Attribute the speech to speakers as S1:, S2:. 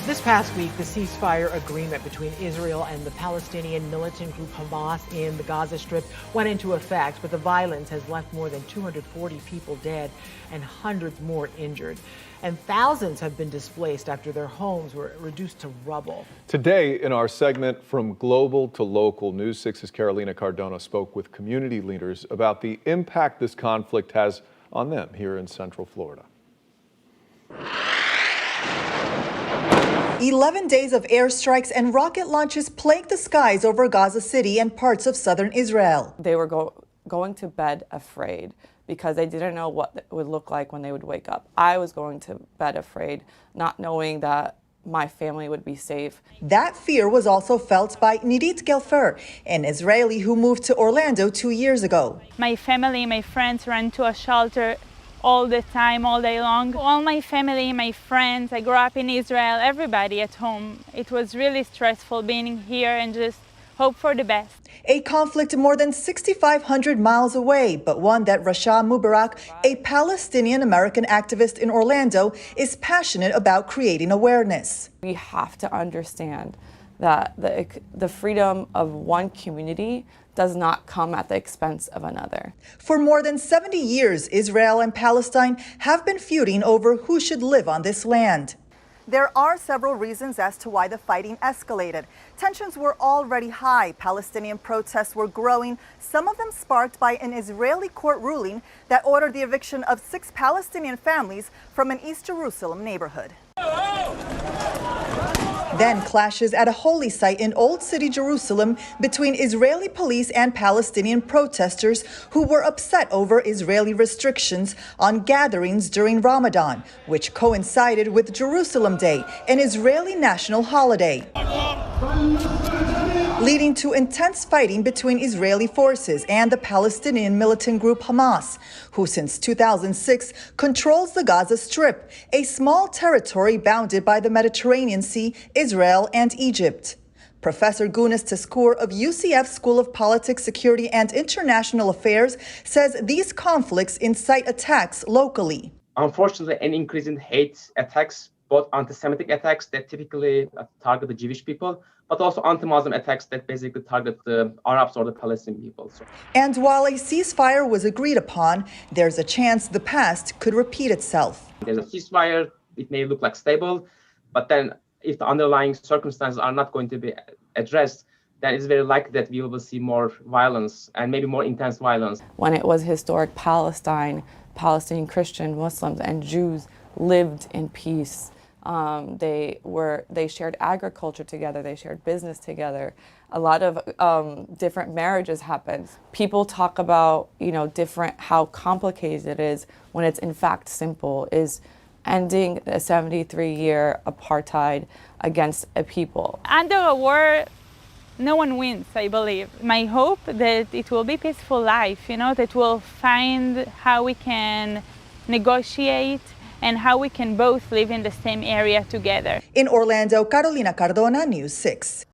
S1: This past week, the ceasefire agreement between Israel and the Palestinian militant group Hamas in the Gaza Strip went into effect, but the violence has left more than 240 people dead and hundreds more injured. And thousands have been displaced after their homes were reduced to rubble.
S2: Today, in our segment From Global to Local, News 6's Carolina Cardona spoke with community leaders about the impact this conflict has on them here in Central Florida.
S3: 11 days of airstrikes and rocket launches plagued the skies over Gaza City and parts of southern Israel.
S4: They were going to bed afraid because they didn't know what it would look like when they would wake up. I was going to bed afraid, not knowing that my family would be safe.
S3: That fear was also felt by Nirit Gelfer, an Israeli who moved to Orlando 2 years ago.
S5: My family, my friends ran to a shelter all the time, all day long. All my family, my friends, I grew up in Israel, everybody at home. It was really stressful being here and just hope for the best.
S3: A conflict more than 6,500 miles away, but one that Rasha Mubarak, a Palestinian-American activist in Orlando, is passionate about creating awareness.
S4: We have to understand that the freedom of one community does not come at the expense of another.
S3: For more than 70 years, Israel and Palestine have been feuding over who should live on this land. There are several reasons as to why the fighting escalated. Tensions were already high. Palestinian protests were growing, some of them sparked by an Israeli court ruling that ordered the eviction of 6 Palestinian families from an East Jerusalem neighborhood. Then clashes at a holy site in Old City, Jerusalem, between Israeli police and Palestinian protesters who were upset over Israeli restrictions on gatherings during Ramadan, which coincided with Jerusalem Day, an Israeli national holiday, leading to intense fighting between Israeli forces and the Palestinian militant group Hamas, who since 2006 controls the Gaza Strip, a small territory bounded by the Mediterranean Sea, Israel, and Egypt. Professor Gunas Teskur of UCF School of Politics, Security, and International Affairs says these conflicts incite attacks locally.
S6: Unfortunately, an increase in hate attacks, both anti-Semitic attacks that typically target the Jewish people, but also anti-Muslim attacks that basically target the Arabs or the Palestinian people.
S3: And while a ceasefire was agreed upon, there's a chance the past could repeat itself.
S6: There's a ceasefire, it may look like stable, but then if the underlying circumstances are not going to be addressed, then it's very likely that we will see more violence and maybe more intense violence.
S4: When it was historic Palestine, Palestinian Christian, Muslims, and Jews lived in peace. They shared agriculture together, they shared business together. A lot of different marriages happened. People talk about, how complicated it is when it's in fact simple, is ending a 73-year apartheid against a people.
S5: Under a war, no one wins, I believe. My hope that it will be peaceful life, that we'll find how we can negotiate and how we can both live in the same area together.
S3: In Orlando, Carolina Cardona, News 6.